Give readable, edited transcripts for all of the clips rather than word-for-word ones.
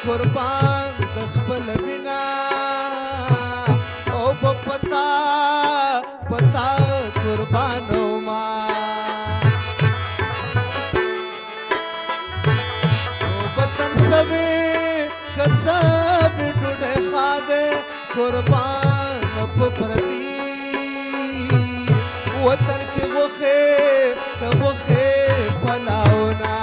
قربان د خپل وینا او پتا پتا قربانو ما او وطن سوي کسب ډوډۍ خاده قربان په پردي وطن کې وخه پلاونا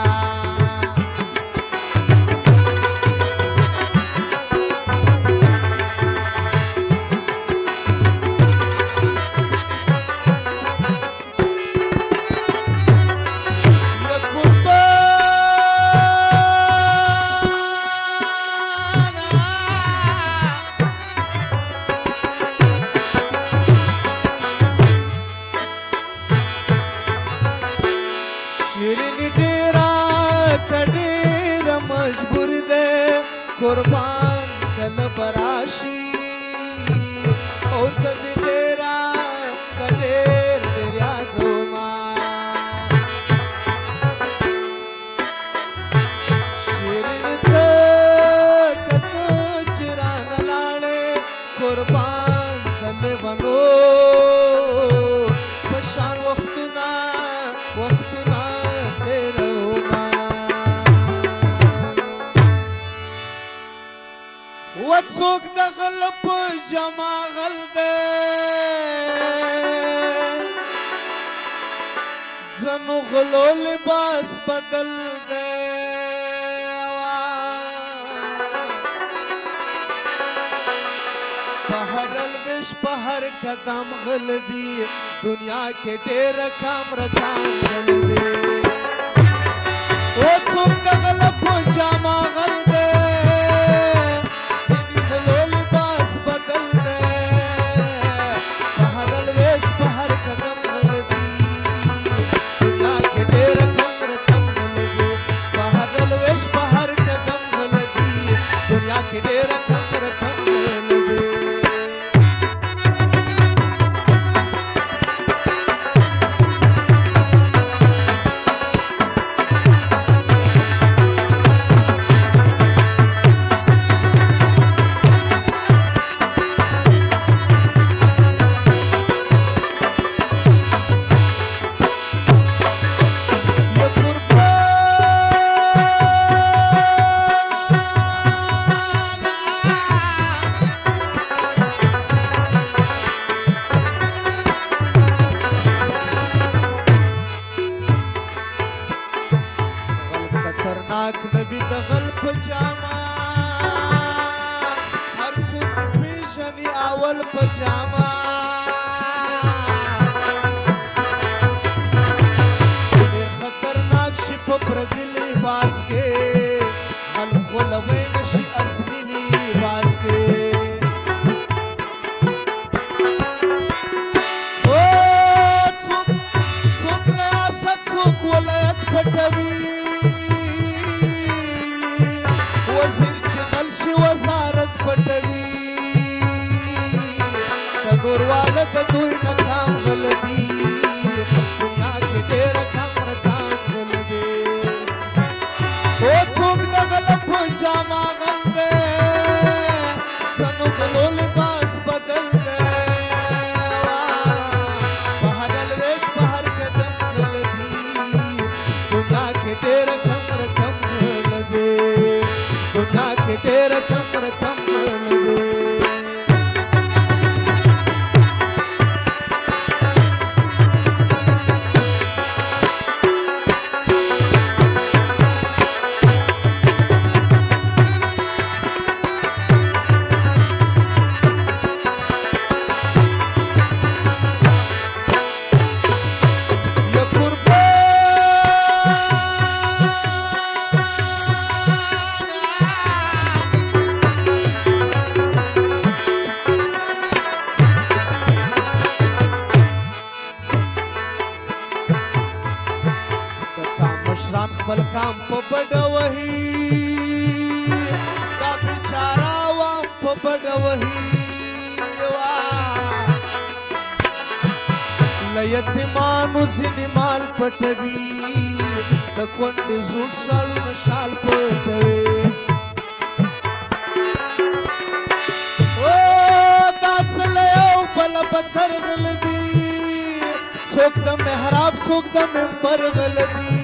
قربان کل براشی او سد ډیرا کډیر دریا دوما شیرین ته کته چران لاړې قربان کل بنو پشان وختنا تیروما وڅوک د غلب جما غل دے زنو غلو لباس بدل دے پہر الوش پہر قدم غل دی دنیا کے ډیر کام رکھام غل دے وڅوک د غلب جما غل دے نبی د غل پجاما هر څوک پیژني اول پجاما ډېر خطرناک شي په پردي لباس کې خلق غولوی نشي اصلي لباس کې څوک ریاست څوک ولایت پټوي وزارت پټوي د نورواله د دوی نه کام غلدي دنیا کې ډېر کم رقم غلدي او څوک د غلب په جامه غل دی زنو غلو لباس بدل دی بهر الویش بهر قدم غلدي دنیا کې ډېر کم رقم غلدي دنیا کې ډېر کم رقم غلدي خپل کام په بډه وهي دا بیچاره وام په بډه وهي له یتیمانو ځینې مال پټوي د کونډې زوټ شالونه شال پټوي پتر غلدي څوک د محراب څوک د منبر غلدي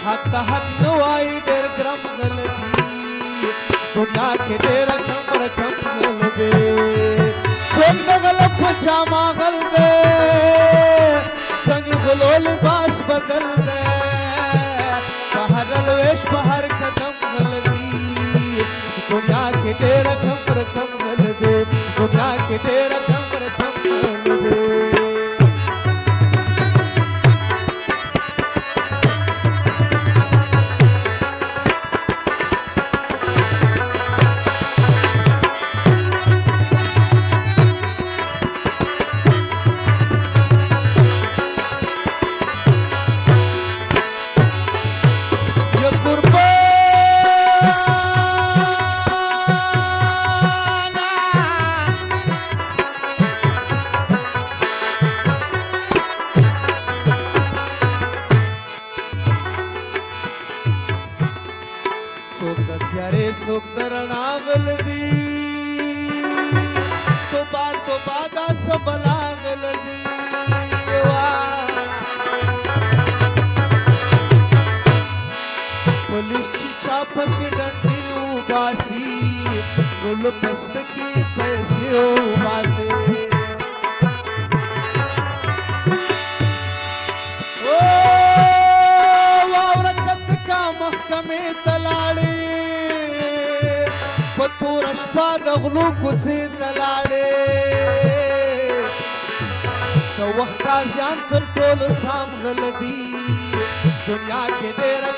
حق ته حق نه وایي ډېر ګرم غلدي دنیا کې ډېر کم رقم غلدي څوک د غلط په جامه غل دی څنګ غلو لباس بدل دی بهر الویش په هر قدم غلدي دنیا کې ډېر کم رقم غلدي دنیا کې ډېر کم رقم غلدي څوک د رڼا غلدي توبه دا څه بلا غلدي پولیس چې چا پسې ډنډې وباسي نو له پستکي پیسې وباسي واوره کتکا محکمې ته لاړې په توره شپه د غلو کوڅې ته لاړې د وخت قاضیان تر ټولو سام غلدي دنیا کې ډېره